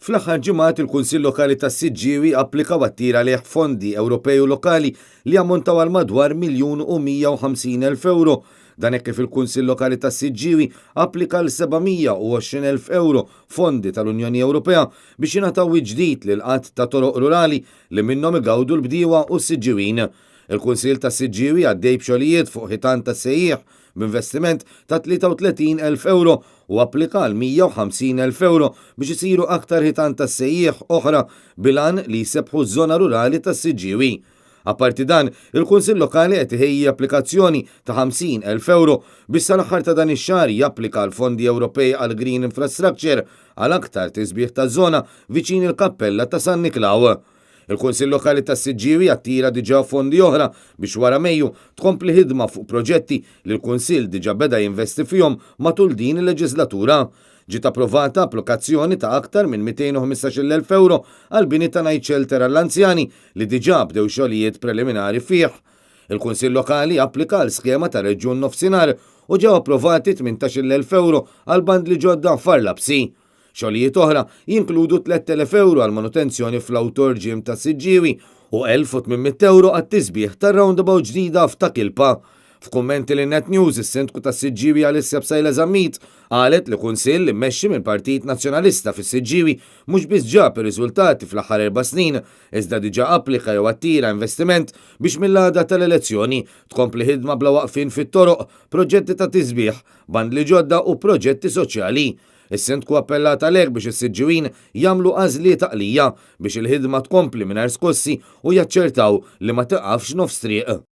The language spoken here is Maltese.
Fl-aħħar ġimgħat il-Kunsill Lokali tas-Siġġiewi applika u attira għalih fondi Ewropej u lokali li ammontaw għal madwar 1,150,000 euro. Dan hekk kif il-Kunsill Lokali tas-Siġġiewi applika l 720,000 euro fondi tal-Unjoni Ewropea biex jingħataw ġdid lil qatt ta' toroq rurali li minnhom igawdu l-bdiewa u s-Siġġiewin. Il-Kunsill tas-Siġġiewi għaddej b'xogħlijiet fuq ħitan tas-sejjieħ b'investiment ta' 33,000 euro u applika l 150,000 euro biex isiru aktar ħitan tas-sejjieħ oħra bilan li jsebħu ż-żona rurali tas-Siġġiewi. Apparti dan, il-Kunsill Lokali qed iħejji applikazzjoni ta' 50,000 euro biex sal-aħħar ta' dan ix-xahar japplika l-fondi Ewropej għal Green Infrastructure għal aktar tisbieħ taż-żona viċin il-Kappella ta' San Niklaw. Il-Kunsill Lokali tas-Siġġiewi attira diġà fondi oħra biex wara Mejju tkompli ħidma fuq proġetti li l-Kunsill diġà beda jinvesti fihom matul din il-leġislatura. Ġiet approvata applikazzjoni ta' aktar minn 215,000 euro għal bini ta' night shelter għall-anzjani li diġà bdew xogħlijiet preliminari fih. Il-Kunsill Lokali applika l-skema ta' Reġjun Nofsinhar u ġew approvati 18,000 euro għal bandli ġodda f'Arlabsi. Xogħlijiet oħra jinkludu 3,000 euro għal manutenzjoni fl-Awtor Ġim ta' Siġġiewi u 1,800 euro għat-tisbieħ tar roundabout ġdida f'Takilpa. F'kummenti li Net News, is-Sindku ta' Siġġiewi Alessia Bsajla Żammit qalet li kunsill immexxi mill-Partit Nazzjonalista fis-Siġġiewi mhux biss ġab ir-riżultati fl-aħħar 4 snin, iżda diġà applika jew attira investiment biex mill-għada tal-elezzjoni tkompli ħidma bla waqfin fit-toroq, proġetti ta' tisbieħ, bandli ġodda u proġetti soċjali. Is-Sindku appellat għalhekk biex is-Siġġiewin jagħmlu għażliet għaqlija biex il-ħidma tkompli mingħajr skossi u jaċċertaw li ma tiqafx nofs triq.